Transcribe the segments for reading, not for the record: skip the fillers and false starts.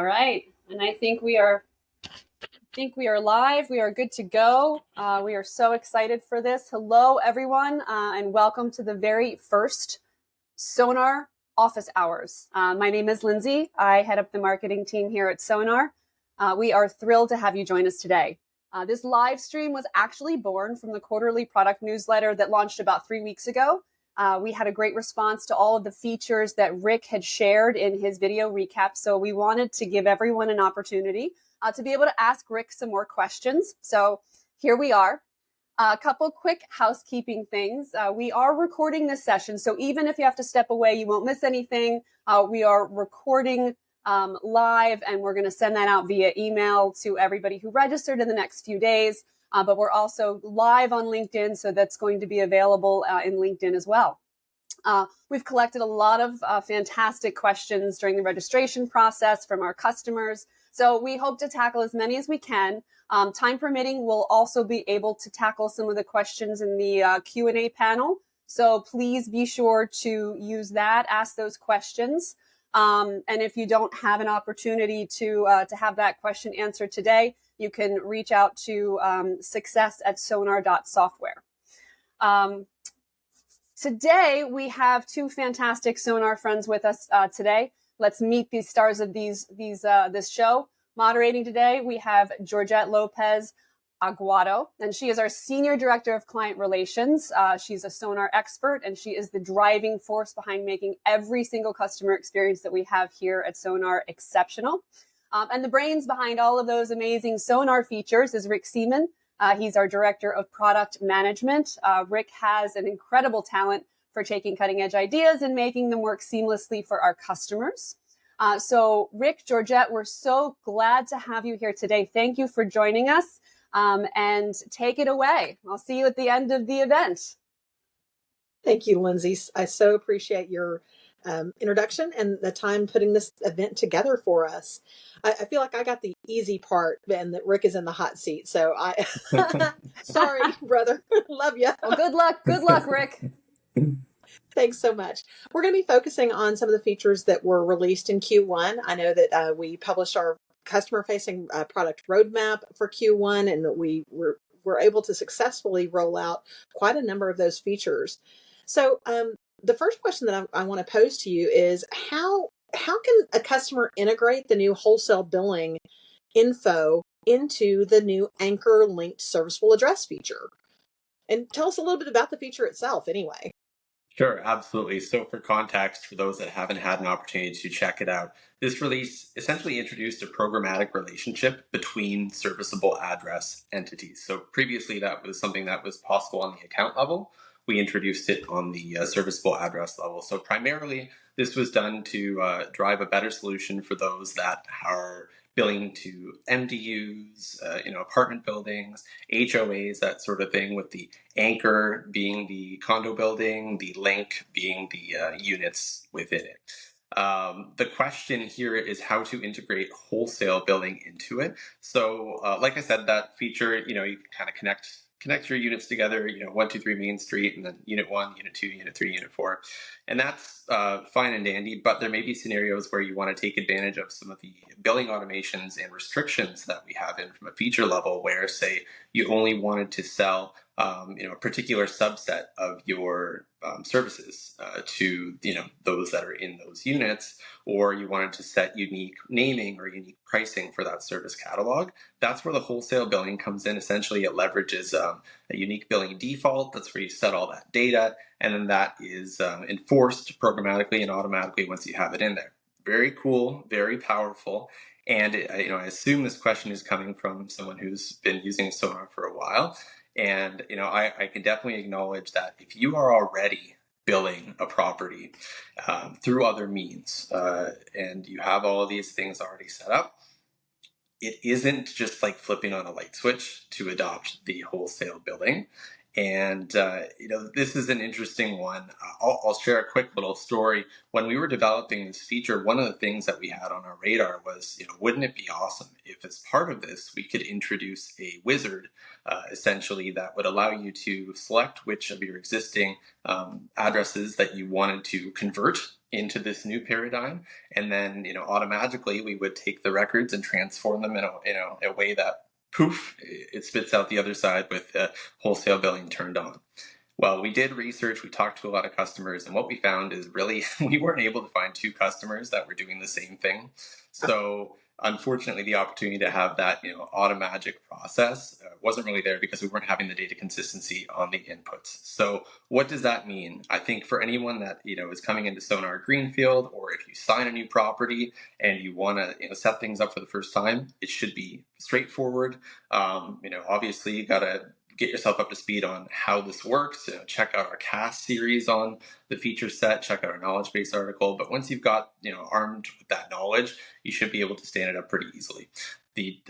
right, and I think we are live. We are good to go. We are so excited for this. Hello, everyone, and welcome to the very first Sonar Office Hours. My name is Lindsay. I head up the marketing team here at Sonar. We are thrilled to have you join us today. This live stream was actually born from the quarterly product newsletter that launched about 3 weeks ago. We had a great response to all of the features that Rick had shared in his video recap. So we wanted to give everyone an opportunity to be able to ask Rick some more questions. So here we are. A couple quick housekeeping things. We are recording this session. So even if you have to step away, you won't miss anything. We are recording live, and we're going to send that out via email to everybody who registered in the next few days. But we're also live on LinkedIn, so that's going to be available in LinkedIn as well. We've collected a lot of fantastic questions during the registration process from our customers. So we hope to tackle as many as we can. Time permitting, we'll also be able to tackle some of the questions in the Q&A panel. So please be sure to use that, ask those questions. And if you don't have an opportunity to have that question answered today, you can reach out to success@sonar.software. Today, we have two fantastic Sonar friends with us today. Let's meet the stars of this show. Moderating today, we have Georgette Lopez Aguado, and she is our Senior Director of Client Relations. She's a Sonar expert, and she is the driving force behind making every single customer experience that we have here at Sonar exceptional. And the brains behind all of those amazing Sonar features is Rick Seaman. He's our Director of Product Management. Rick has an incredible talent for taking cutting-edge ideas and making them work seamlessly for our customers. So Rick, Georgette, we're so glad to have you here today. Thank you for joining us, and take it away. I'll see you at the end of the event. Thank you, Lindsay. I so appreciate your introduction and the time putting this event together for us. I feel like I got the easy part and that Rick is in the hot seat. So sorry, brother. Love you. Well, good luck. Good luck, Rick. Thanks so much. We're going to be focusing on some of the features that were released in Q1. I know that we published our customer-facing product roadmap for Q1, and that we were able to successfully roll out quite a number of those features. So the first question that I want to pose to you is how can a customer integrate the new wholesale billing info into the new anchor linked serviceable address feature? And tell us a little bit about the feature itself anyway. Sure, absolutely. So for context, for those that haven't had an opportunity to check it out, this release essentially introduced a programmatic relationship between serviceable address entities. So previously that was something that was possible on the account level. We introduced it on the serviceable address level. So primarily this was done to drive a better solution for those that are billing to MDUs, apartment buildings, HOAs, that sort of thing, with the anchor being the condo building, the link being the units within it. The question here is how to integrate wholesale billing into it. So like I said, that feature, you can kind of connect your units together, 1, 2, 3 Main Street, and then unit 1, unit 2, unit 3, unit 4. And that's fine and dandy, but there may be scenarios where you want to take advantage of some of the billing automations and restrictions that we have in from a feature level, where, say, you only wanted to sell a particular subset of your services to those that are in those units, or you wanted to set unique naming or unique pricing for that service catalog. That's where the wholesale billing comes in. Essentially, it leverages a unique billing default. That's where you set all that data, and then that is enforced programmatically and automatically once you have it in there. Very cool, very powerful. And I assume this question is coming from someone who's been using Sonar for a while. And I can definitely acknowledge that if you are already billing a property through other means, and you have all of these things already set up, it isn't just like flipping on a light switch to adopt the wholesale billing. And this is an interesting one. I'll share a quick little story. When we were developing this feature, one of the things that we had on our radar was, wouldn't it be awesome if, as part of this, we could introduce a wizard, essentially, that would allow you to select which of your existing addresses that you wanted to convert into this new paradigm, and then automatically we would take the records and transform them in a way that poof, it spits out the other side with wholesale billing turned on. Well, we did research, we talked to a lot of customers, and what we found is really we weren't able to find two customers that were doing the same thing. So unfortunately, the opportunity to have that automagic process wasn't really there because we weren't having the data consistency on the inputs. So what does that mean? I think for anyone that is coming into Sonar Greenfield, or if you sign a new property and you want to set things up for the first time, it should be straightforward. Obviously you got to get yourself up to speed on how this works. Check out our cast series on the feature set, check out our knowledge base article. But once you've got armed with that knowledge, you should be able to stand it up pretty easily.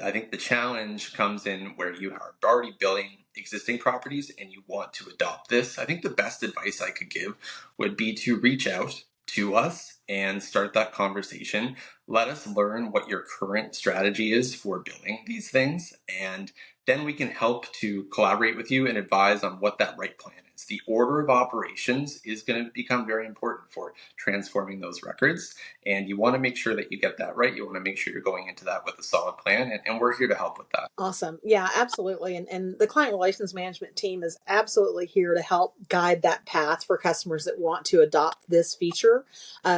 I think the challenge comes in where you are already billing existing properties and you want to adopt this. I think the best advice I could give would be to reach out to us and start that conversation. Let us learn what your current strategy is for billing these things, and then we can help to collaborate with you and advise on what that right plan is. The order of operations is going to become very important for transforming those records, and you want to make sure that you get that right. You want to make sure you're going into that with a solid plan, and we're here to help with that. Awesome. Yeah, absolutely. And the client relations management team is absolutely here to help guide that path for customers that want to adopt this feature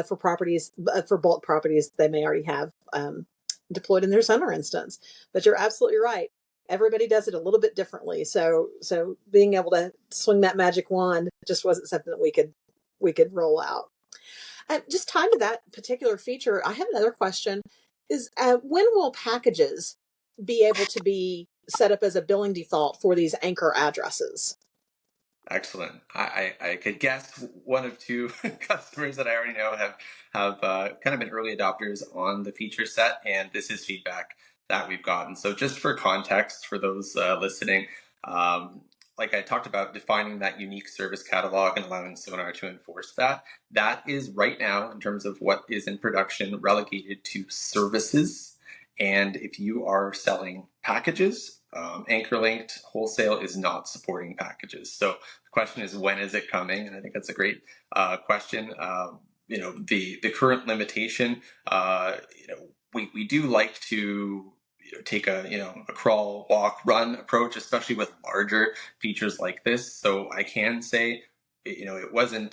for properties, for bulk properties they may already have deployed in their Sonar instance. But you're absolutely right. Everybody does it a little bit differently. So being able to swing that magic wand just wasn't something that we could roll out. Just tied to that particular feature, I have another question: is when will packages be able to be set up as a billing default for these anchor addresses? Excellent. I could guess one of two customers that I already know have kind of been early adopters on the feature set, and this is feedback that we've gotten. So just for context, for those listening, like I talked about, defining that unique service catalog and allowing Sonar to enforce that, that is right now, in terms of what is in production, relegated to services. And if you are selling packages, anchor linked wholesale is not supporting packages. So the question is, when is it coming? And I think that's a great question. The current limitation, we do like to take a crawl, walk, run approach, especially with larger features like this. So I can say, it wasn't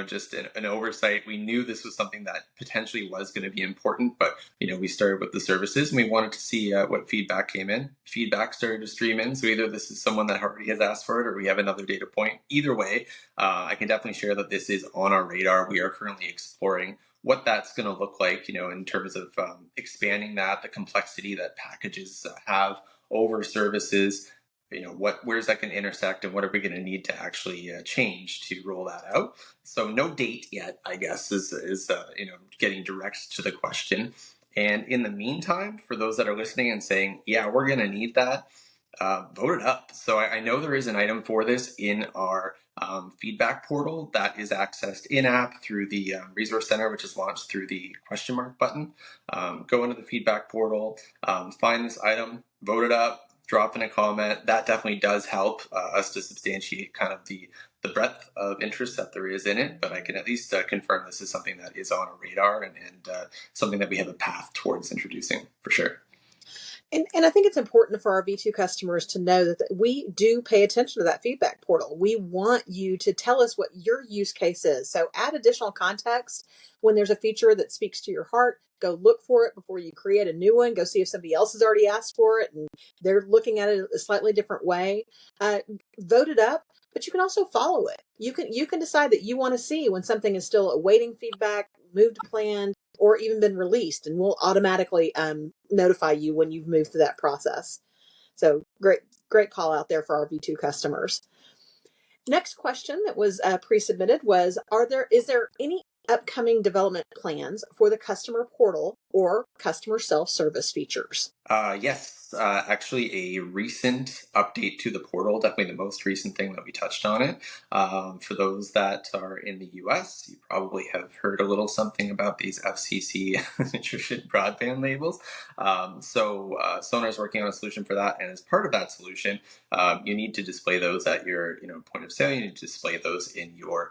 just an oversight. We knew this was something that potentially was going to be important, but we started with the services and we wanted to see what feedback came in. Feedback started to stream in, so either this is someone that already has asked for it or we have another data point. Either way, I can definitely share that this is on our radar. We are currently exploring what that's going to look like, in terms of expanding the complexity that packages have over services. Where's that going to intersect, and what are we going to need to actually change to roll that out? So no date yet, I guess, is getting direct to the question. And in the meantime, for those that are listening and saying, yeah, we're going to need that, vote it up. So I know there is an item for this in our feedback portal that is accessed in-app through the resource center, which is launched through the question mark button. Go into the feedback portal, find this item, vote it up, drop in a comment. That definitely does help us to substantiate kind of the breadth of interest that there is in it, but I can at least confirm this is something that is on our radar and something that we have a path towards introducing for sure. And I think it's important for our V2 customers to know that we do pay attention to that feedback portal. We want you to tell us what your use case is. So add additional context when there's a feature that speaks to your heart. Go look for it before you create a new one. Go see if somebody else has already asked for it and they're looking at it a slightly different way. Vote it up, but you can also follow it. You can decide that you want to see when something is still awaiting feedback, moved to planned, or even been released, and we'll automatically notify you when you've moved through that process. So great call out there for our V2 customers. Next question that was pre-submitted was, is there any upcoming development plans for the customer portal or customer self-service features? Yes, actually, a recent update to the portal, definitely the most recent thing that we touched on it. For those that are in the US, you probably have heard a little something about these FCC nutrition broadband labels. Sonar is working on a solution for that, and as part of that solution, you need to display those at your point of sale. You need to display those in your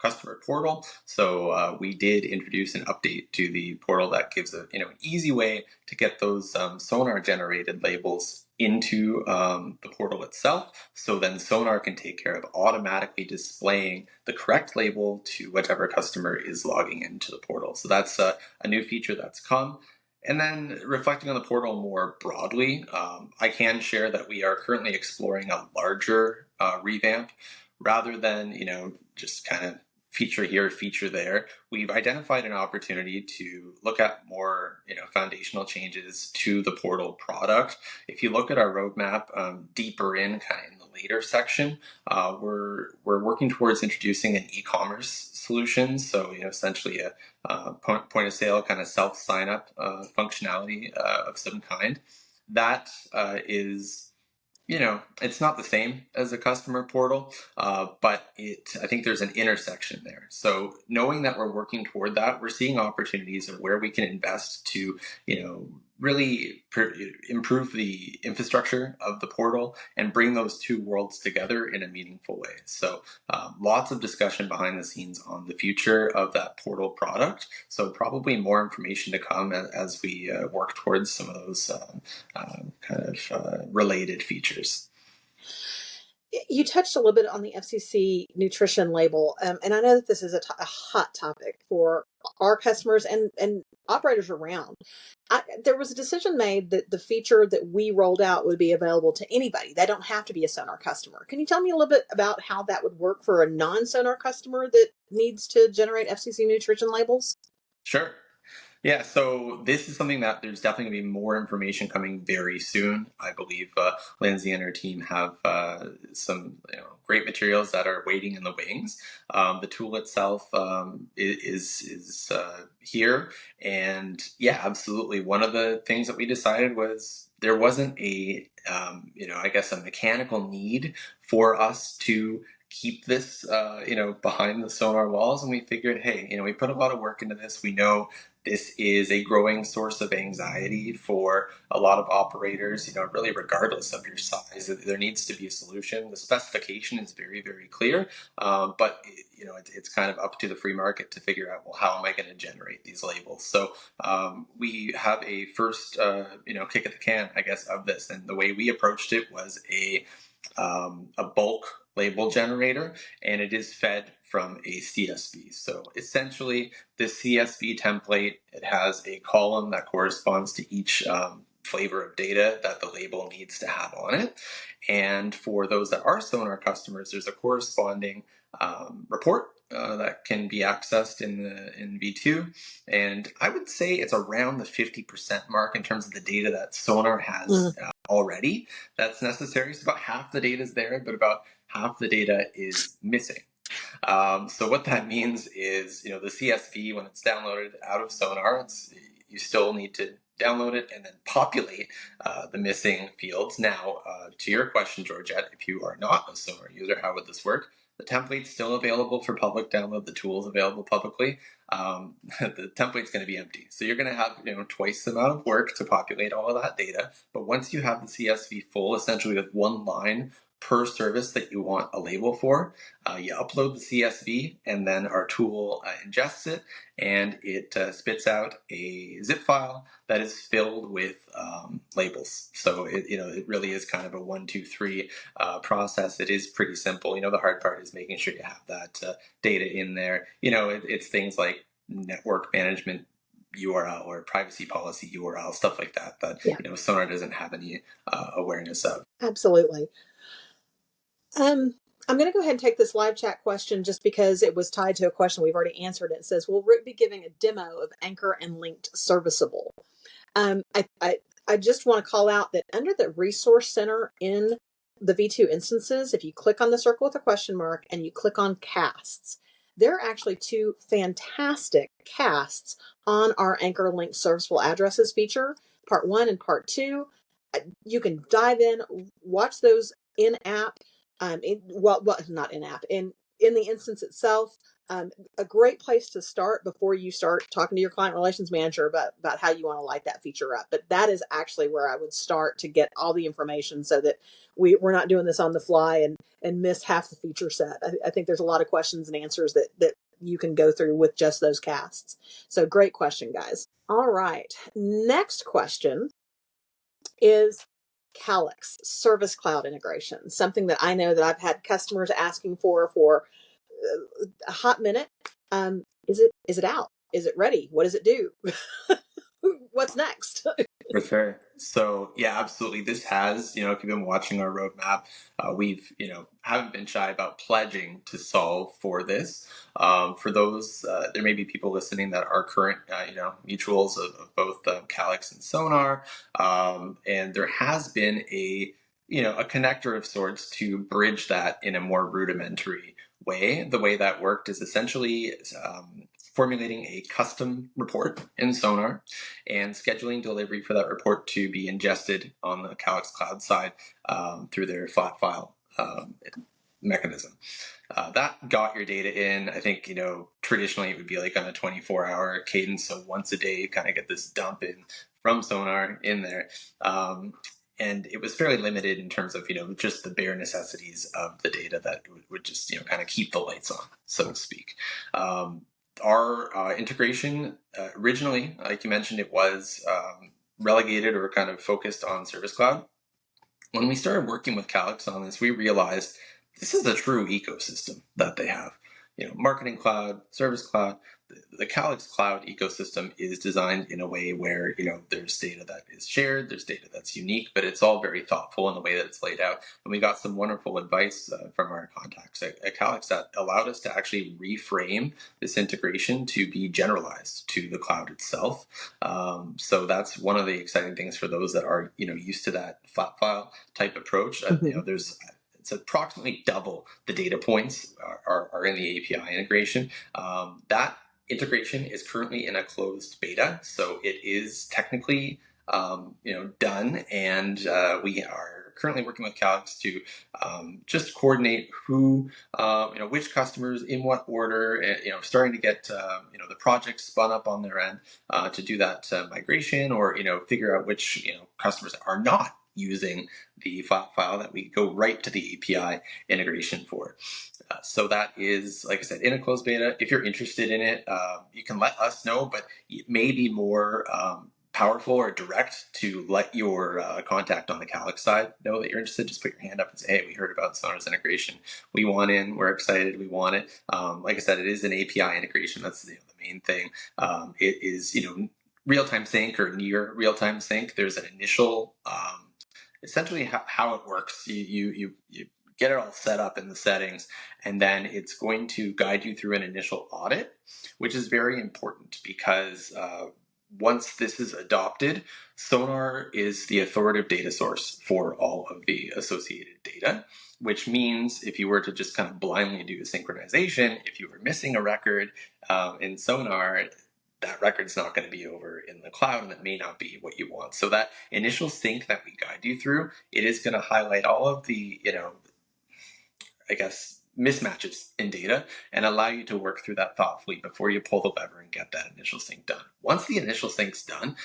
customer portal. So we did introduce an update to the portal that gives an easy way to get those Sonar generated labels into the portal itself. So then Sonar can take care of automatically displaying the correct label to whichever customer is logging into the portal. So that's a new feature that's come. And then reflecting on the portal more broadly, I can share that we are currently exploring a larger revamp rather than, just kind of feature here, feature there. We've identified an opportunity to look at more, foundational changes to the portal product. If you look at our roadmap deeper in kind of in the later section, we're working towards introducing an e-commerce solution. So, essentially a point of sale kind of self sign up functionality of some kind. That is it's not the same as a customer portal, but I think there's an intersection there. So knowing that we're working toward that, we're seeing opportunities of where we can invest to, really improve the infrastructure of the portal and bring those two worlds together in a meaningful way. So lots of discussion behind the scenes on the future of that portal product. So probably more information to come as we work towards some of those related features. You touched a little bit on the FCC nutrition label, and I know that this is a hot topic for our customers and operators around. There was a decision made that the feature that we rolled out would be available to anybody. They don't have to be a Sonar customer. Can you tell me a little bit about how that would work for a non-Sonar customer that needs to generate FCC nutrition labels? Sure. Yeah, so this is something that there's definitely going to be more information coming very soon. I believe Lindsay and her team have some great materials that are waiting in the wings. The tool itself is here, and yeah, absolutely. One of the things that we decided was there wasn't I guess a mechanical need for us to keep this behind the Sonar walls, and we figured, hey, we put a lot of work into this. We know this is a growing source of anxiety for a lot of operators, really regardless of your size. There needs to be a solution. The specification is very, very clear, but it's kind of up to the free market to figure out, well, how am I going to generate these labels? So we have a first, kick at the can, I guess, of this. And the way we approached it was a bulk label generator, and it is fed from a CSV. So essentially, the CSV template, it has a column that corresponds to each flavor of data that the label needs to have on it. And for those that are Sonar customers, there's a corresponding report that can be accessed in V2. And I would say it's around the 50% mark in terms of the data that Sonar has already that's necessary. So about half the data is there, but about half the data is missing. So what that means is, the CSV, when it's downloaded out of Sonar, you still need to download it and then populate the missing fields. Now, to your question, Georgette, if you are not a Sonar user, how would this work? The template's still available for public download. The tool's available publicly. The template's going to be empty. So you're going to have, twice the amount of work to populate all of that data. But once you have the CSV full, essentially with one line per service that you want a label for, you upload the CSV, and then our tool ingests it, and it spits out a zip file that is filled with labels. So it really is kind of a 1, 2, 3 process. It is pretty simple. The hard part is making sure you have that data in there. It's things like network management URL or privacy policy URL, stuff like that Sonar doesn't have any awareness of. Absolutely. I'm going to go ahead and take this live chat question just because it was tied to a question we've already answered. It says, will Rick be giving a demo of Anchor and Linked Serviceable? I just want to call out that under the Resource Center in the V2 instances, if you click on the circle with a question mark and you click on casts, there are actually two fantastic casts on our Anchor Link Serviceable Addresses feature, part 1 and part 2. You can dive in, watch those in app, not in app, in the instance itself. A great place to start before you start talking to your client relations manager about how you want to light that feature up. But that is actually where I would start to get all the information so that we're not doing this on the fly and miss half the feature set. I think there's a lot of questions and answers that you can go through with just those casts. So great question, guys. All right. Next question is Calix Service Cloud integration, something that I know that I've had customers asking for a hot minute. Is it out? Is it ready? What does it do? What's next? For sure. So yeah, absolutely. This has, if you've been watching our roadmap, we've, haven't been shy about pledging to solve for this. For those, there may be people listening that are current, mutuals of both Calix and Sonar, and there has been a connector of sorts to bridge that in a more rudimentary way. The way that worked is essentially formulating a custom report in Sonar and scheduling delivery for that report to be ingested on the Calix Cloud side through their flat file mechanism. That got your data in. I think, traditionally it would be like on a 24-hour cadence. So once a day, you kind of get this dump in from Sonar in there. And it was fairly limited in terms of, just the bare necessities of the data that would just, kind of keep the lights on, so to speak. Our integration originally, like you mentioned, it was relegated or kind of focused on Service Cloud. When we started working with Calix on this, we realized this is a true ecosystem that they have. Marketing Cloud, Service Cloud. The Calix Cloud ecosystem is designed in a way where, there's data that is shared, there's data that's unique, but it's all very thoughtful in the way that it's laid out. And we got some wonderful advice from our contacts at Calix that allowed us to actually reframe this integration to be generalized to the cloud itself. So that's one of the exciting things for those that are, used to that flat file type approach. It's approximately double the data points are in the API integration. That integration is currently in a closed beta, so it is technically done, and we are currently working with Calix to just coordinate who, which customers in what order, and starting to get the project spun up on their end to do that migration, or figure out which customers are not using the flat file that we go right to the API integration for. So that is, like I said, in a closed beta. If you're interested in it, you can let us know, but it may be more powerful or direct to let your contact on the Calix side know that you're interested. Just put your hand up and say, hey, we heard about Sonar's integration. We want in, we're excited, we want it. Like I said, it is an API integration. That's the main thing. It is, real-time sync or near real-time sync. There's an initial, essentially how it works. You get it all set up in the settings, and then it's going to guide you through an initial audit, which is very important because once this is adopted, Sonar is the authoritative data source for all of the associated data, which means if you were to just kind of blindly do a synchronization, if you were missing a record in Sonar, that record's not going to be over in the cloud, and that may not be what you want. So that initial sync that we guide you through, it is going to highlight all of the, mismatches in data and allow you to work through that thoughtfully before you pull the lever and get that initial sync done. Once the initial sync's done,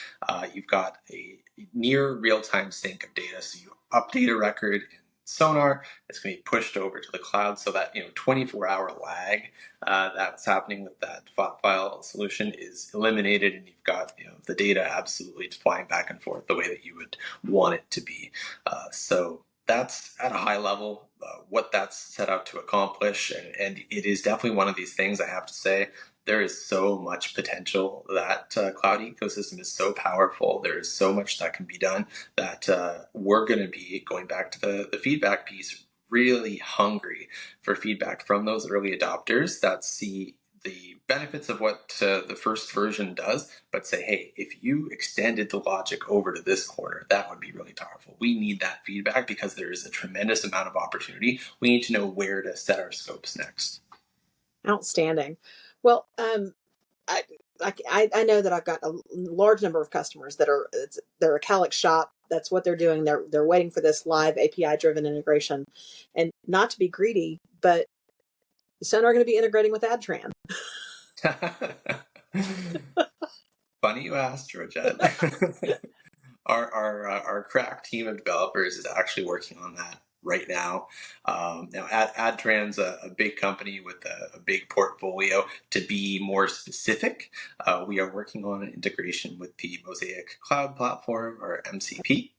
you've got a near real-time sync of data. So you update a record in Sonar, it's going to be pushed over to the cloud, so that 24-hour lag that's happening with that file solution is eliminated, and you've got the data absolutely flying back and forth the way that you would want it to be. So that's at a high level what that's set out to accomplish, and it is definitely one of these things. I have to say, there is so much potential. That cloud ecosystem is so powerful. There is so much that can be done that we're going to be going back to the feedback piece, really hungry for feedback from those early adopters that see the benefits of what the first version does, but say, hey, if you extended the logic over to this corner, that would be really powerful. We need that feedback because there is a tremendous amount of opportunity. We need to know where to set our scopes next. Outstanding. Well, I know that I've got a large number of customers that they're a Calix shop. That's what they're doing. They're waiting for this live API driven integration, and not to be greedy, but Sonar are going to be integrating with AdTran. Funny you asked, Georgette. Our crack team of developers is actually working on that right now. Now, AdTran's a big company with a big portfolio. To be more specific, we are working on an integration with the Mosaic Cloud Platform, or MCP.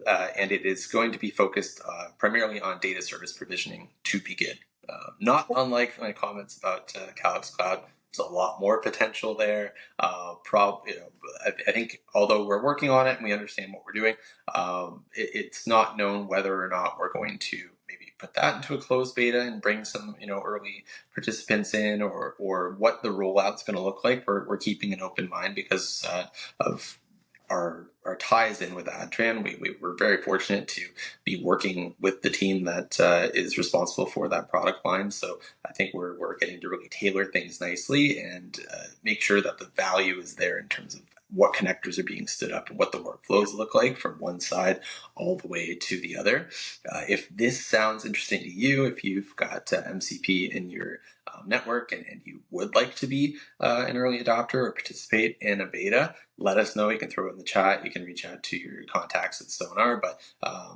And it is going to be focused primarily on data service provisioning to begin. Not unlike my comments about Calix Cloud, there's a lot more potential there. I think although we're working on it and we understand what we're doing, it's not known whether or not we're going to maybe put that into a closed beta and bring some early participants in, or what the rollout's going to look like. We're keeping an open mind because of our ties in with AdTran. We're very fortunate to be working with the team that is responsible for that product line. So I think we're getting to really tailor things nicely and make sure that the value is there in terms of what connectors are being stood up and what the workflows look like from one side all the way to the other. If this sounds interesting to you, if you've got MCP in your network and you would like to be an early adopter or participate in a beta, let us know. You can throw it in the chat. You can reach out to your contacts at Sonar. But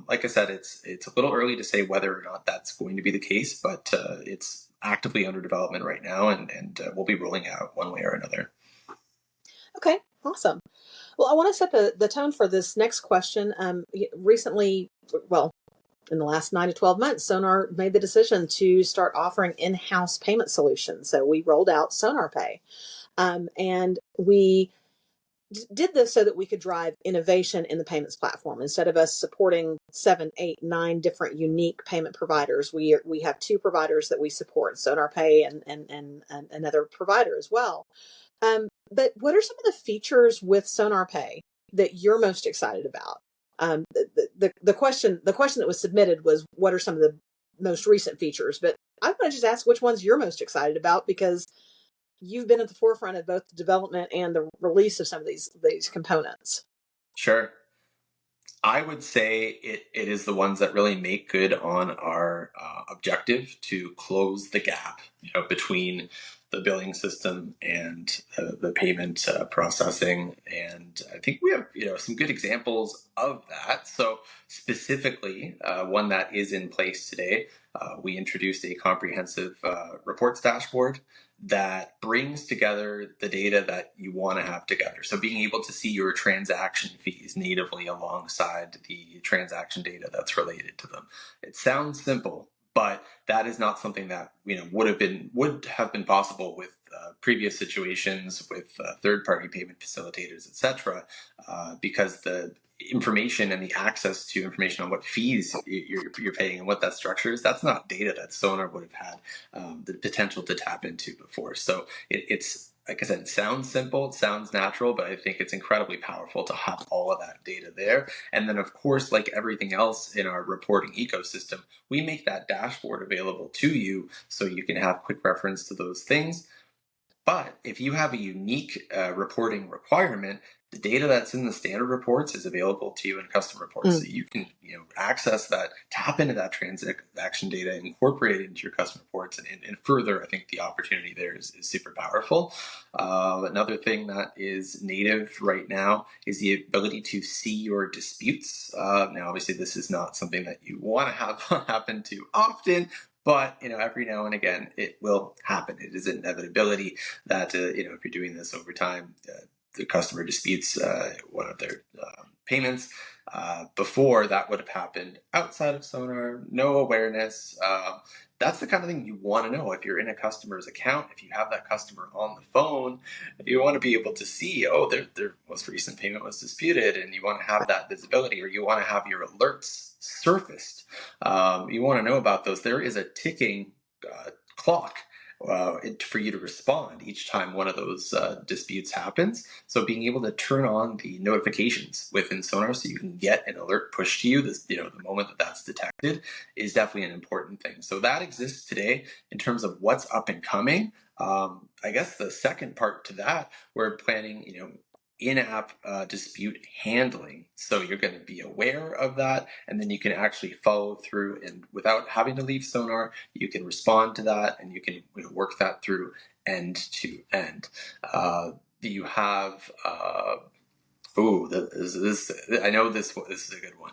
like I said, it's a little early to say whether or not that's going to be the case, but it's actively under development right now, and we'll be rolling out one way or another. Okay, awesome. Well, I want to set the tone for this next question. Recently, well, in the last 9 to 12 months, Sonar made the decision to start offering in-house payment solutions. So we rolled out Sonar Pay. And we did this so that we could drive innovation in the payments platform. Instead of us supporting 7, 8, 9 different unique payment providers, we have 2 providers that we support, Sonar Pay and another provider as well. But what are some of the features with Sonar Pay that you're most excited about? The question that was submitted was, what are some of the most recent features? But I want to just ask which ones you're most excited about, because you've been at the forefront of both the development and the release of some of these components. Sure. I would say it is the ones that really make good on our objective to close the gap, between the billing system and the payment processing. And I think we have, some good examples of that. So specifically, one that is in place today, we introduced a comprehensive reports dashboard that brings together the data that you want to have together. So being able to see your transaction fees natively alongside the transaction data that's related to them. It sounds simple, but that is not something that would have been possible with previous situations with third-party payment facilitators, etc., because the information and the access to information on what fees you're paying and what that structure is, that's not data that Sonar would have had the potential to tap into before. So it's like I said, it sounds simple, it sounds natural, but I think it's incredibly powerful to have all of that data there. And then, of course, like everything else in our reporting ecosystem, we make that dashboard available to you so you can have quick reference to those things. But if you have a unique reporting requirement, the data that's in the standard reports is available to you in custom reports. So you can access that, tap into that transaction data, incorporate it into your custom reports, and further, I think the opportunity there is super powerful. Another thing that is native right now is the ability to see your disputes. Now, obviously, this is not something that you want to have happen too often, but every now and again, it will happen. It is an inevitability that if you're doing this over time, the customer disputes one of their payments. Before, that would have happened outside of Sonar, no awareness. That's the kind of thing you want to know if you're in a customer's account. If you have that customer on the phone, you want to be able to see, their most recent payment was disputed, and you want to have that visibility, or you want to have your alerts surfaced. You want to know about those. There is a ticking clock for you to respond each time one of those disputes happens. So being able to turn on the notifications within Sonar so you can get an alert pushed to you, the moment that that's detected, is definitely an important thing. So that exists today in terms of what's up and coming. I guess the second part to that, we're planning, in-app dispute handling. So you're going to be aware of that, and then you can actually follow through, and without having to leave Sonar, you can respond to that, and you can work that through end to end. You have I know this is a good one.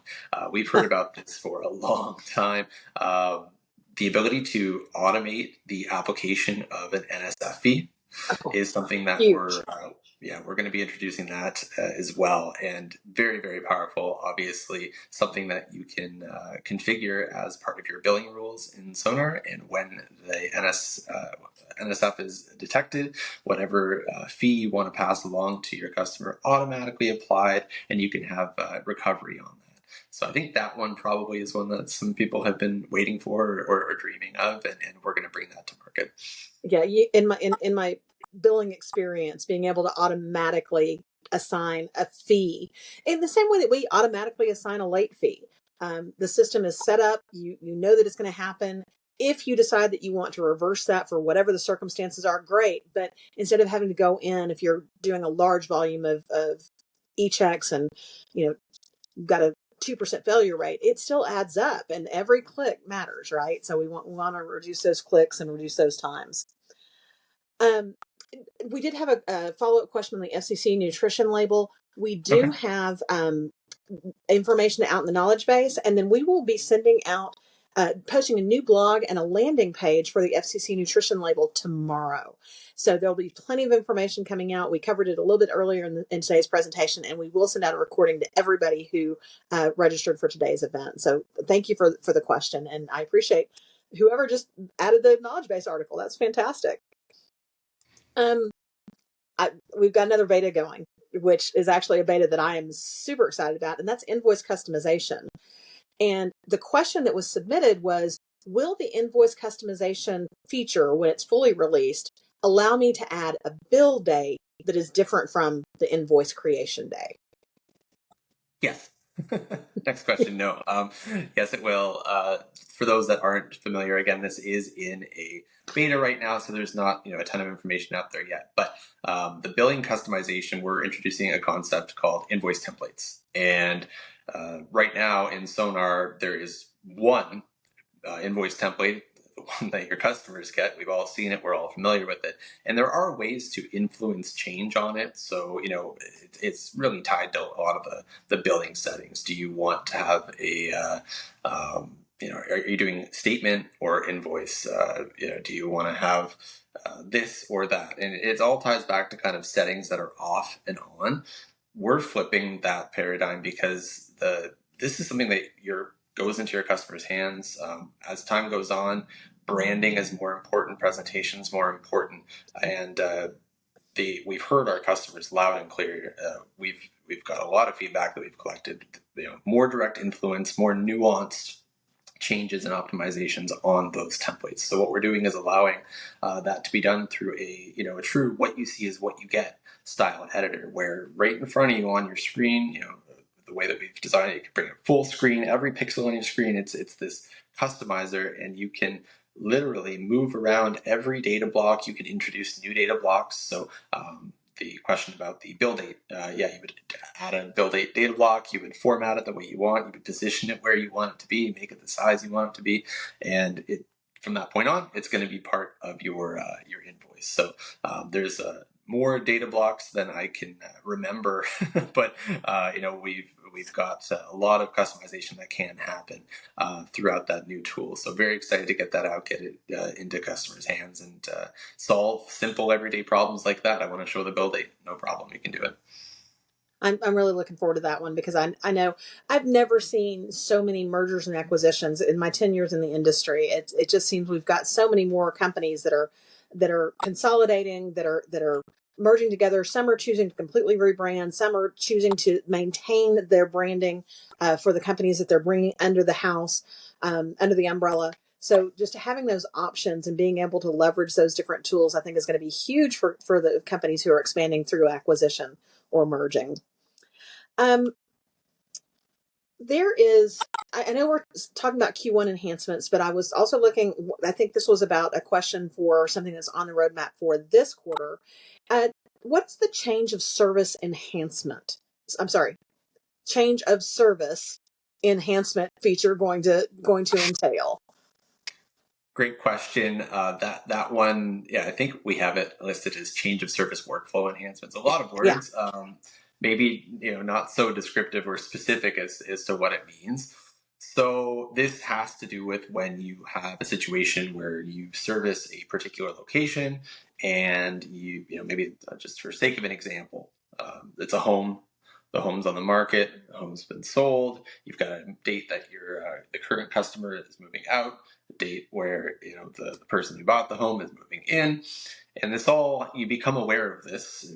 We've heard about this for a long time. The ability to automate the application of an NSF fee is something that Huge. we're going to be introducing that as well, and very, very powerful. Obviously, something that you can configure as part of your billing rules in Sonar, and when the NSF is detected, whatever fee you want to pass along to your customer automatically applied, and you can have recovery on that. So I think that one probably is one that some people have been waiting for or dreaming of, and we're going to bring that to market. Yeah, in my billing experience, being able to automatically assign a fee in the same way that we automatically assign a late fee. The system is set up. You know that it's going to happen. If you decide that you want to reverse that for whatever the circumstances are, great. But instead of having to go in, if you're doing a large volume of e-checks and you've got a 2% failure rate, it still adds up, and every click matters, right? So we want to reduce those clicks and reduce those times. We did have a follow-up question on the FCC nutrition label. We do have information out in the knowledge base, and then we will be sending out, posting a new blog and a landing page for the FCC nutrition label tomorrow. So there'll be plenty of information coming out. We covered it a little bit earlier in today's presentation, and we will send out a recording to everybody who registered for today's event. So thank you for the question, and I appreciate whoever just added the knowledge base article. That's fantastic. We've got another beta going, which is actually a beta that I am super excited about, and that's invoice customization. And the question that was submitted was, will the invoice customization feature, when it's fully released, allow me to add a bill day that is different from the invoice creation day? Yes. Next question. No. Yes, it will. For those that aren't familiar, again, this is in a beta right now, so there's not a ton of information out there yet. But the billing customization, we're introducing a concept called invoice templates, and right now in Sonar there is one invoice template, the one that your customers get. We've all seen it. We're all familiar with it. And there are ways to influence change on it. So, it's really tied to a lot of the billing settings. Do you want to have are you doing statement or invoice? Do you want to have this or that? And it all ties back to kind of settings that are off and on. We're flipping that paradigm because this is something that goes into your customer's hands. As time goes on, branding is more important, presentation's more important, and we've heard our customers loud and clear. We've got a lot of feedback that we've collected. More direct influence, more nuanced changes and optimizations on those templates. So what we're doing is allowing that to be done through a true what you see is what you get style editor, where right in front of you on your screen, the way that we've designed it, you can bring it full screen, every pixel on your screen, it's this customizer, and you can literally move around every data block. You can introduce new data blocks. So the question about the bill date, you would add a bill date data block, you would format it the way you want, you would position it where you want it to be, make it the size you want it to be, and from that point on, it's going to be part of your invoice. So there's more data blocks than I can remember, but we've got a lot of customization that can happen throughout that new tool. So very excited to get that out, get it into customers' hands, and solve simple everyday problems like that. I want to show the bill date. No problem, you can do it. I'm really looking forward to that one, because I know I've never seen so many mergers and acquisitions in my 10 years in the industry. It just seems we've got so many more companies that are consolidating, that are merging together. Some are choosing to completely rebrand. Some are choosing to maintain their branding for the companies that they're bringing under the house, under the umbrella. So just having those options and being able to leverage those different tools, I think is going to be huge for the companies who are expanding through acquisition or merging. There is, I know we're talking about Q1 enhancements, but I was also looking, I think this was about a question for something that's on the roadmap for this quarter. What's the change of service enhancement? I'm sorry, change of service enhancement feature going to entail? Great question. That one, yeah, I think we have it listed as change of service workflow enhancements. A lot of Yeah, words, maybe not so descriptive or specific as to what it means. So this has to do with when you have a situation where you service a particular location, and maybe just for sake of an example, it's a home. The home's on the market. The home's been sold. You've got a date that the current customer is moving out, date where the person who bought the home is moving in, and this all, you become aware of this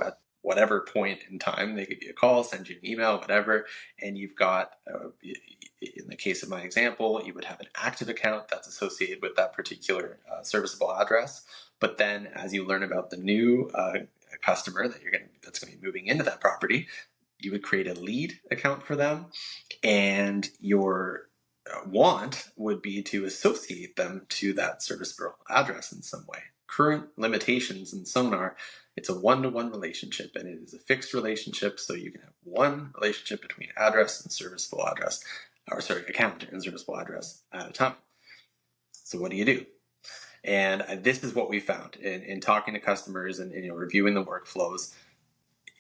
at whatever point in time. They give you a call, send you an email, whatever, and you've got in the case of my example, you would have an active account that's associated with that particular serviceable address. But then as you learn about the new customer that's going to be moving into that property, you would create a lead account for them, and your want would be to associate them to that serviceable address in some way. Current limitations in Sonar, it's a one-to-one relationship, and it is a fixed relationship, so you can have one relationship between address and serviceable address, account and serviceable address at a time. So what do you do? And this is what we found in talking to customers and reviewing the workflows.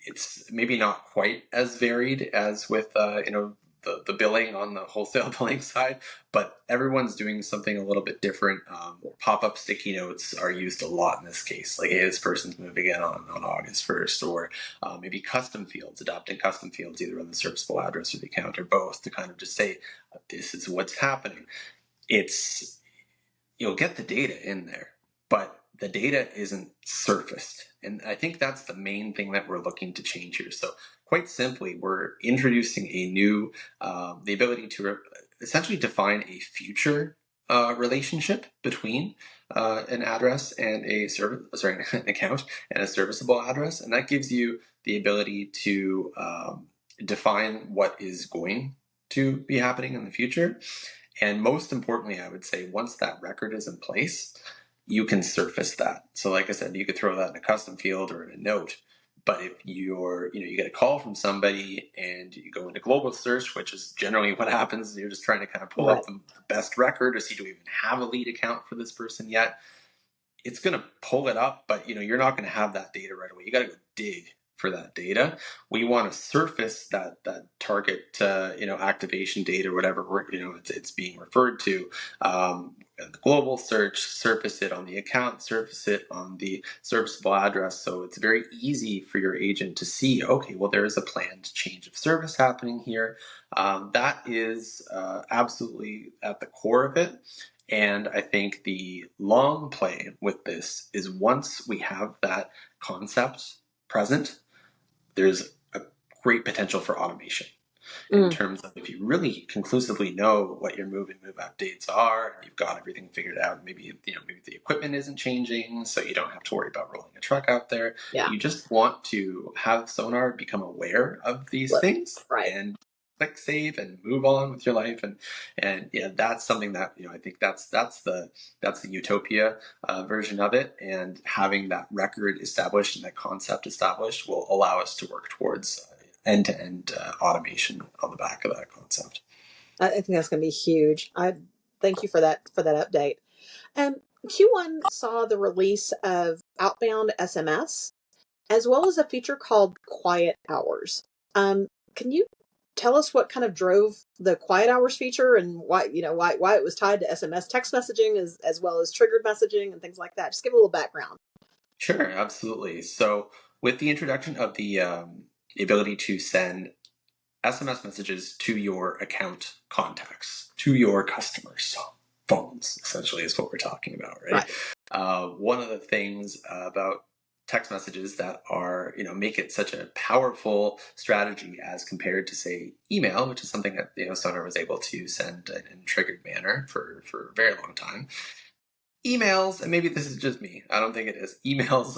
It's maybe not quite as varied as with the billing on the wholesale billing side, but everyone's doing something a little bit different. Pop-up sticky notes are used a lot in this case, like, hey, this person's moving in on August 1st, or maybe custom fields, adopting custom fields either on the serviceable address or the account or both, to kind of just say, this is what's happening. You'll get the data in there, but the data isn't surfaced. And I think that's the main thing that we're looking to change here. So quite simply, we're introducing a new, the ability to essentially define a future relationship between an address and an account and a serviceable address. And that gives you the ability to define what is going to be happening in the future. And most importantly, I would say, once that record is in place, you can surface that. So like I said, you could throw that in a custom field or in a note. But if you get a call from somebody and you go into global search, which is generally what happens, you're just trying to kind of pull up the best record to see, do we even have a lead account for this person yet? It's going to pull it up, but you're not going to have that data right away. You got to go dig for that data. We want to surface that target activation data, or whatever it's being referred to. The global search, surface it on the account, surface it on the serviceable address. So it's very easy for your agent to see, okay, well, there is a planned change of service happening here. That is absolutely at the core of it. And I think the long play with this is, once we have that concept present, there's a great potential for automation. In terms of, if you really conclusively know what your move and move out dates are, and you've got everything figured out, maybe the equipment isn't changing, so you don't have to worry about rolling a truck out there. Yeah. You just want to have Sonar become aware of these things, and click save and move on with your life. And yeah, that's something that I think that's the utopia version of it. And having that record established and that concept established will allow us to work towards end-to-end automation on the back of that concept. I think that's going to be huge. I thank you for that update. Q1 saw the release of outbound SMS, as well as a feature called Quiet Hours. Can you tell us what kind of drove the Quiet Hours feature, and why it was tied to SMS text messaging as well as triggered messaging and things like that? Just give a little background. Sure, absolutely. So with the introduction of the ability to send SMS messages to your account contacts, to your customers' phones, essentially, is what we're talking about, right? One of the things about text messages that are, make it such a powerful strategy as compared to, say, email, which is something that, Sonar was able to send in a triggered manner for a very long time. Emails, and maybe this is just me, I don't think it is. Emails,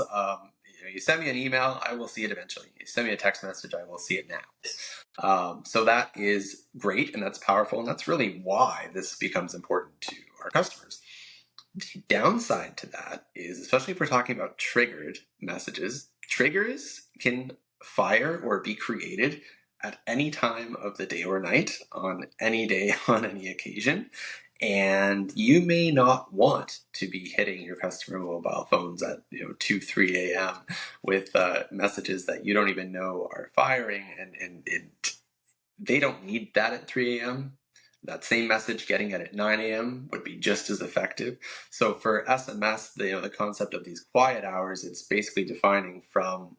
you send me an email, I will see it eventually. You send me a text message, I will see it now. So that is great, and that's powerful, and that's really why this becomes important to our customers. The downside to that is, especially if we're talking about triggered messages, triggers can fire or be created at any time of the day or night, on any day, on any occasion. And you may not want to be hitting your customer mobile phones at 2, 3 a.m. with messages that you don't even know are firing, and they don't need that at 3 a.m. That same message getting it at 9 a.m. would be just as effective. So for SMS, the concept of these quiet hours, it's basically defining from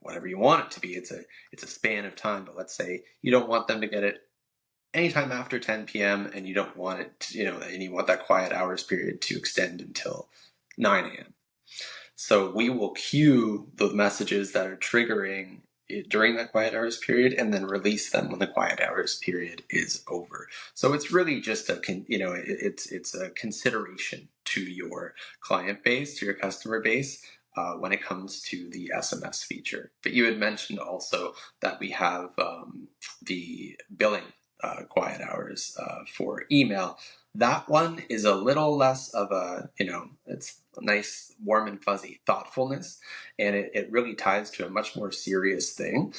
whatever you want it to be. It's a span of time, but let's say you don't want them to get it anytime after 10 p.m. and you don't want it, and you want that quiet hours period to extend until 9 a.m. So we will queue the messages that are triggering during that quiet hours period, and then release them when the quiet hours period is over. So it's really just it's a consideration to your client base, to your customer base, when it comes to the SMS feature. But you had mentioned also that we have the billing quiet hours for email. That one is a little less of a, it's a nice, warm and fuzzy thoughtfulness, and it really ties to a much more serious thing.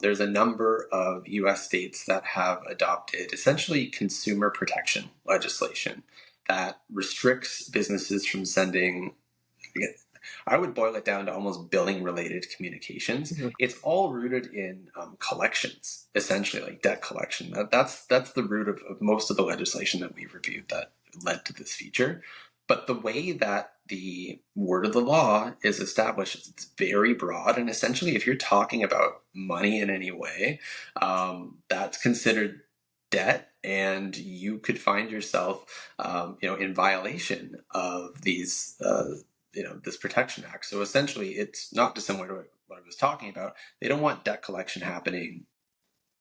There's a number of US states that have adopted essentially consumer protection legislation that restricts businesses from sending, I would boil it down to almost billing related communications. Mm-hmm. It's all rooted in collections, essentially, like debt collection. That's the root of most of the legislation that we've reviewed that led to this feature. But the way that the word of the law is established, it's very broad. And essentially, if you're talking about money in any way, that's considered debt, and you could find yourself, in violation of these this Protection Act. So essentially, it's not dissimilar to what I was talking about. They don't want debt collection happening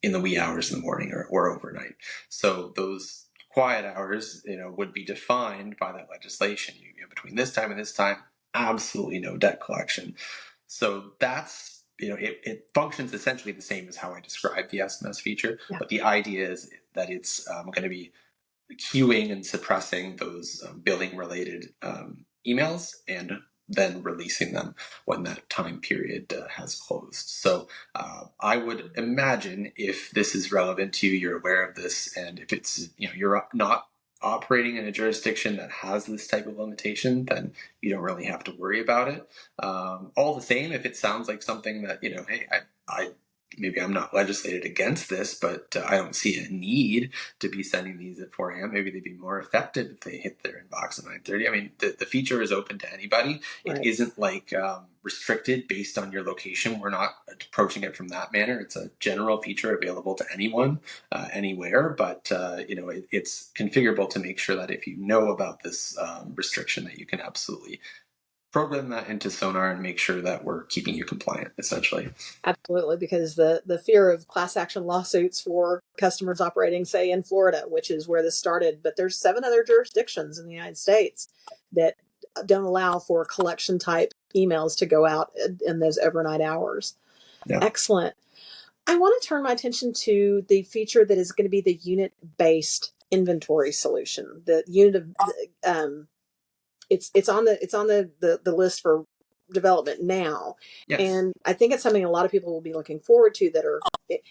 in the wee hours in the morning or overnight. So those quiet hours, would be defined by that legislation. Between this time and this time, absolutely no debt collection. So that's, it functions essentially the same as how I described the SMS feature, yeah. But the idea is that it's going to be queuing and suppressing those billing related emails, and then releasing them when that time period has closed. So I would imagine, if this is relevant to you, you're aware of this, and if it's, you're not operating in a jurisdiction that has this type of limitation, then you don't really have to worry about it. All the same, if it sounds like something that, hey, I maybe I'm not legislated against this, but I don't see a need to be sending these at 4 a.m. Maybe they'd be more effective if they hit their inbox at 9:30. I mean, the feature is open to anybody. Right. It isn't like restricted based on your location. We're not approaching it from that manner. It's a general feature available to anyone, anywhere, but it's configurable to make sure that if you know about this restriction, that you can absolutely program that into Sonar and make sure that we're keeping you compliant, essentially. Absolutely, because the fear of class action lawsuits for customers operating, say, in Florida, which is where this started, but there's 7 other jurisdictions in the United States that don't allow for collection type emails to go out in those overnight hours. Yeah. Excellent. I want to turn my attention to the feature that is going to be the unit-based inventory solution. The unit of it's on the list for development now. Yes. And I think it's something a lot of people will be looking forward to that are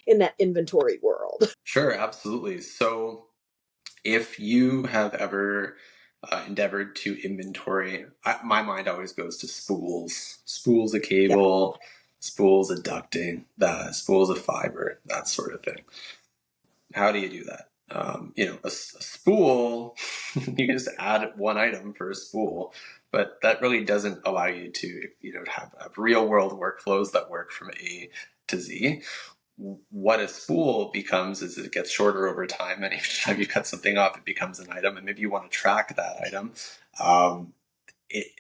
in that inventory world. Sure, absolutely. So if you have ever endeavored to inventory, my mind always goes to spools of cable, yeah. Spools of ducting, spools of fiber, that sort of thing. How do you do that? A spool, you can just add one item for a spool, but that really doesn't allow you to, have real world workflows that work from A to Z. What a spool becomes is it gets shorter over time, and each time you cut something off, it becomes an item, and maybe you want to track that item.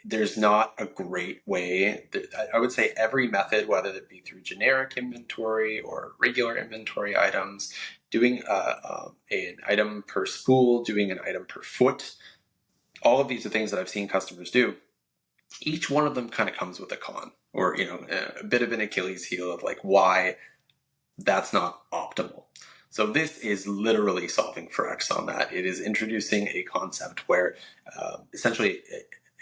there's not a great way. I would say every method, whether it be through generic inventory or regular inventory items, doing an item per spool, doing an item per foot, all of these are things that I've seen customers do. Each one of them kind of comes with a con, or a bit of an Achilles heel of like why that's not optimal. So this is literally solving for X on that. It is introducing a concept where essentially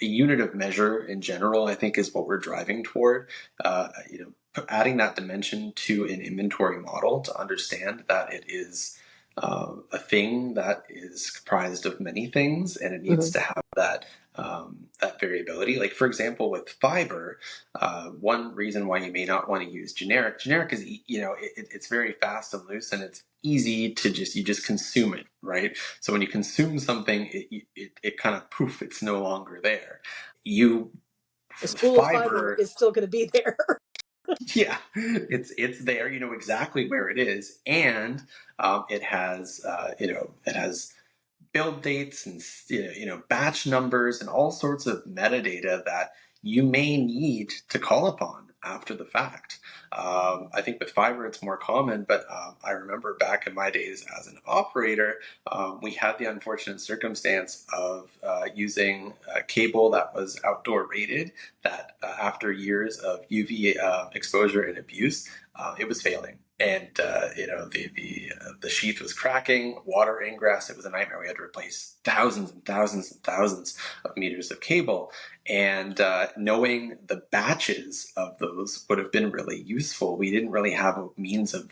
a unit of measure in general, I think, is what we're driving toward. Adding that dimension to an inventory model to understand that it is a thing that is comprised of many things, and it needs to have that variability. Like for example, with fiber, one reason why you may not want to use generic is it's very fast and loose, and it's easy to you just consume it, right? So when you consume something, it kind of poof, it's no longer there. The spool of fiber is still going to be there. Yeah, it's there. You know exactly where it is, and it has build dates and batch numbers and all sorts of metadata that you may need to call upon after the fact. I think with fiber it's more common, but I remember back in my days as an operator, we had the unfortunate circumstance of using a cable that was outdoor rated that after years of UV exposure and abuse, it was failing. And the sheath was cracking, water ingress. It was a nightmare. We had to replace thousands and thousands and thousands of meters of cable. And knowing the batches of those would have been really useful. We didn't really have a means of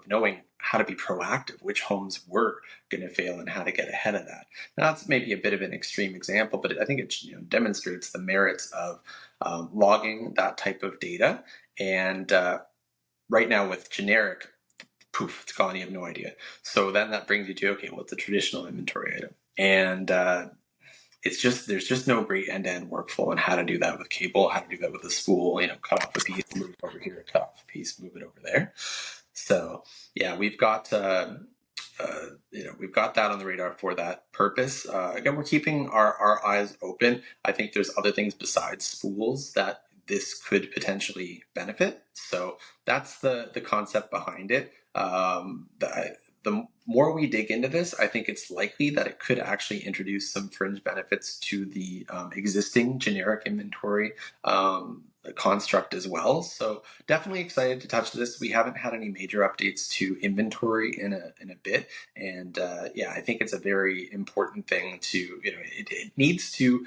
knowing how to be proactive, which homes were going to fail and how to get ahead of that. Now, that's maybe a bit of an extreme example, but I think it demonstrates the merits of logging that type of data. And right now with generic, poof, it's gone. You have no idea. So then that brings you to, okay, what's a traditional inventory item? And there's just no great end-to-end workflow on how to do that with cable, how to do that with a spool, cut off a piece, move it over here, cut off a piece, move it over there. So yeah, we've got that on the radar for that purpose. Again, we're keeping our eyes open. I think there's other things besides spools that this could potentially benefit. So that's the concept behind it. The more we dig into this, I think it's likely that it could actually introduce some fringe benefits to the existing generic inventory construct as well. So definitely excited to touch this. We haven't had any major updates to inventory in a bit, and I think it's a very important thing to it needs to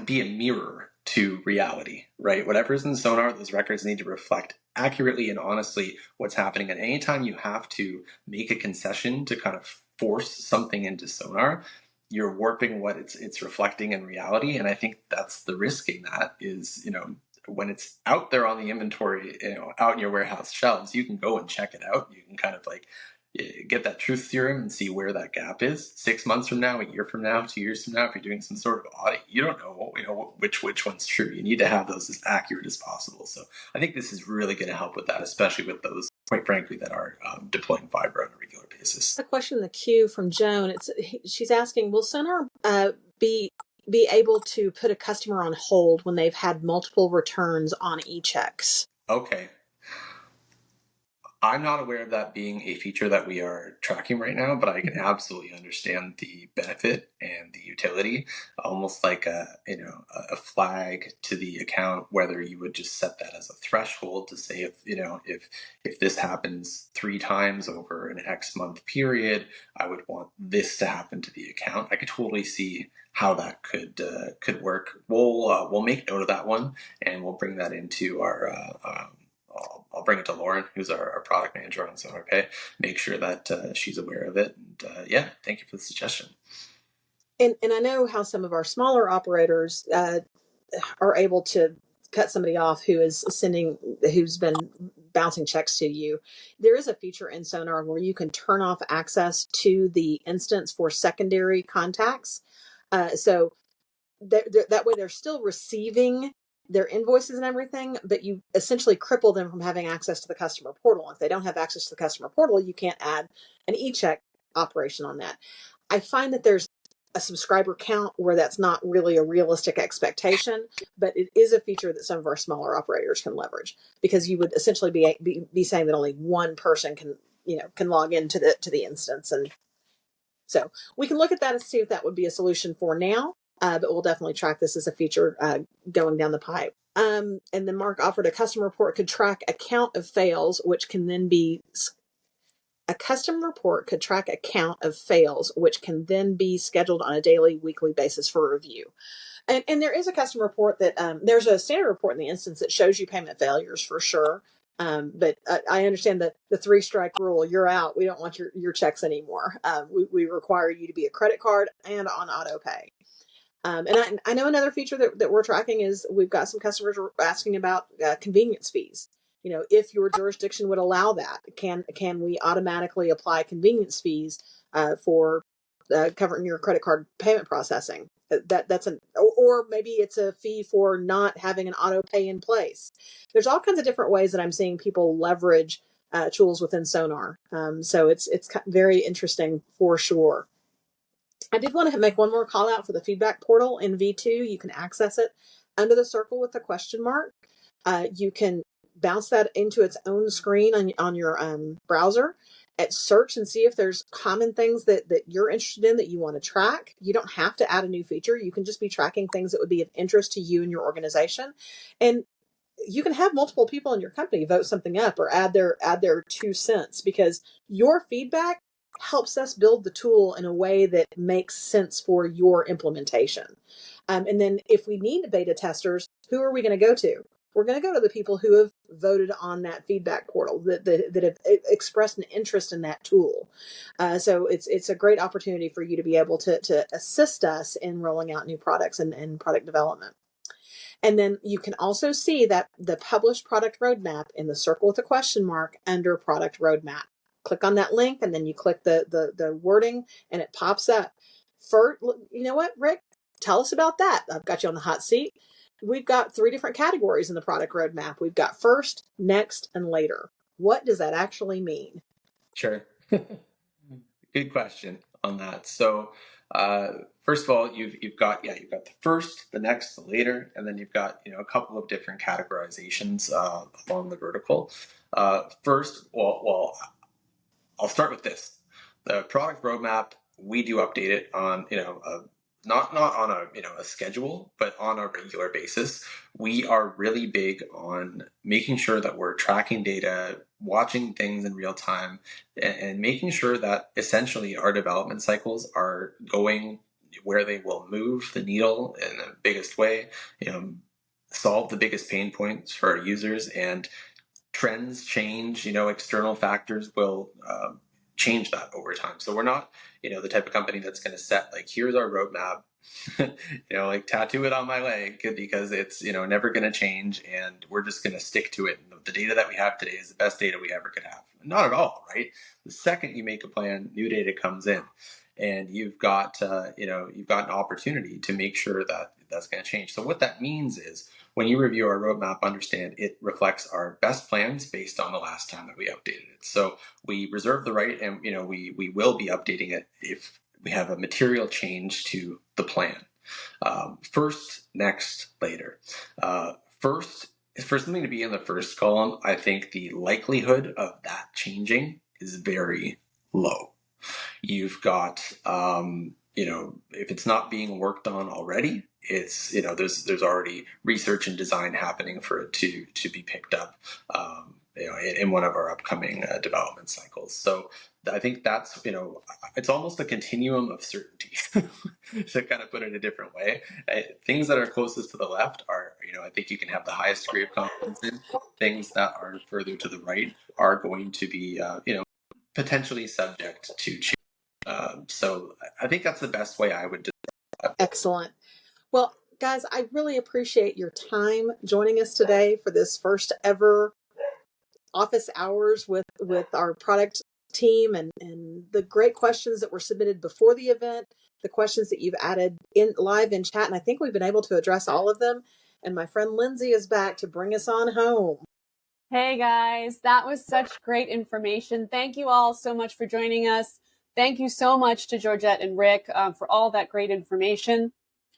be a mirror to reality, right? Whatever's in Sonar, those records need to reflect accurately and honestly what's happening. And anytime you have to make a concession to kind of force something into Sonar, you're warping what it's reflecting in reality. And I think that's the risk in that is, when it's out there on the inventory, out in your warehouse shelves, you can go and check it out. You can kind of like get that truth theorem and see where that gap is 6 months from now, a year from now, 2 years from now. If you're doing some sort of audit, you don't know, which one's true. You need to have those as accurate as possible. So I think this is really going to help with that, especially with those, quite frankly, that are deploying fiber on a regular basis. A question in the queue from Joan. She's asking, will Sonar be able to put a customer on hold when they've had multiple returns on e-checks? Okay. I'm not aware of that being a feature that we are tracking right now, but I can absolutely understand the benefit and the utility, almost like a flag to the account, whether you would just set that as a threshold to say if this happens 3 times over an X month period, I would want this to happen to the account. I could totally see how that could work. We'll make note of that one, and we'll bring that into our I'll bring it to Lauren, who's our product manager on Sonar Pay, make sure that she's aware of it. And thank you for the suggestion. And I know how some of our smaller operators are able to cut somebody off who's been bouncing checks to you. There is a feature in Sonar where you can turn off access to the instance for secondary contacts. So that way they're still receiving their invoices and everything, but you essentially cripple them from having access to the customer portal. If they don't have access to the customer portal, you can't add an e-check operation on that. I find that there's a subscriber count where that's not really a realistic expectation, but it is a feature that some of our smaller operators can leverage, because you would essentially be saying that only one person can log into the instance. And so we can look at that and see if that would be a solution for now, but we'll definitely track this as a feature going down the pipe. And then Mark offered a custom report could track a count of fails, which can then be a custom report could track a count of fails, which can then be scheduled on a daily, weekly basis for review. And there is a custom report that there's a standard report in the instance that shows you payment failures for sure. But I understand that the 3-strike rule, you're out. We don't want your checks anymore. We require you to be a credit card and on auto pay. And I know another feature that we're tracking is we've got some customers asking about convenience fees. If your jurisdiction would allow that, can we automatically apply convenience fees for covering your credit card payment processing? Or maybe it's a fee for not having an auto pay in place. There's all kinds of different ways that I'm seeing people leverage tools within Sonar. So it's very interesting for sure. I did want to make one more call out for the feedback portal in V2. You can access it under the circle with the question mark. You can bounce that into its own screen on your browser at search and see if there's common things that you're interested in that you want to track. You don't have to add a new feature. You can just be tracking things that would be of interest to you and your organization. And you can have multiple people in your company vote something up or add their 2 cents, because your feedback helps us build the tool in a way that makes sense for your implementation. And then if we need beta testers, who are we going to go to? We're going to go to the people who have voted on that feedback portal, that have expressed an interest in that tool. So it's a great opportunity for you to be able to assist us in rolling out new products and product development. And then you can also see that the published product roadmap in the circle with a question mark under product roadmap. Click on that link and then you click the wording and it pops up. You know what, Rick? Tell us about that. I've got you on the hot seat. We've got 3 different categories in the product roadmap. We've got first, next, and later. What does that actually mean? Sure. Good question on that. So, first of all, you've got the first, the next, the later, and then you've got a couple of different categorizations along the vertical. First, well, I'll start with this. The product roadmap, we do update it on not on a schedule, but on a regular basis. We are really big on making sure that we're tracking data, watching things in real time, and making sure that essentially our development cycles are going where they will move the needle in the biggest way, solve the biggest pain points for our users. And trends change, external factors will change that over time. So we're not, the type of company that's going to set here's our roadmap, tattoo it on my leg because it's, never going to change and we're just going to stick to it. The data that we have today is the best data we ever could have. Not at all, right? The second you make a plan, new data comes in and you've got, you've got an opportunity to make sure that that's going to change. So what that means is when you review our roadmap, understand it reflects our best plans based on the last time that we updated it. So we reserve the right, and we will be updating it if we have a material change to the plan. First, next, later. First, for something to be in the first column, I think the likelihood of that changing is very low. You've got, if it's not being worked on already, it's, there's already research and design happening for it to be picked up, in one of our upcoming development cycles. So I think that's, it's almost a continuum of certainty to kind of put it a different way. Things that are closest to the left are, I think you can have the highest degree of confidence in. Things that are further to the right are going to be, potentially subject to change. So I think that's the best way I would describe it. Excellent. Well, guys, I really appreciate your time joining us today for this first ever office hours with our product team and the great questions that were submitted before the event, the questions that you've added in live in chat. And I think we've been able to address all of them. And my friend Lindsay is back to bring us on home. Hey guys, that was such great information. Thank you all so much for joining us. Thank you so much to Georgette and Rick for all that great information.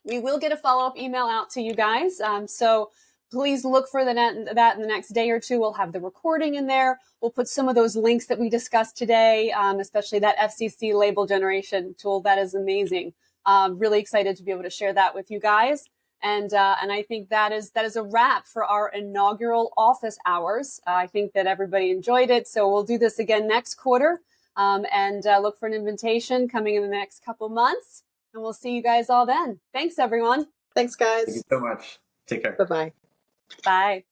We will get a follow-up email out to you guys. So please look for that in the next day or two. We'll have the recording in there. We'll put some of those links that we discussed today, especially that FCC label generation tool. That is amazing. Really excited to be able to share that with you guys. And I think that is a wrap for our inaugural office hours. I think that everybody enjoyed it. So we'll do this again next quarter, and look for an invitation coming in the next couple months. And we'll see you guys all then. Thanks, everyone. Thanks, guys. Thank you so much. Take care. Bye-bye. Bye.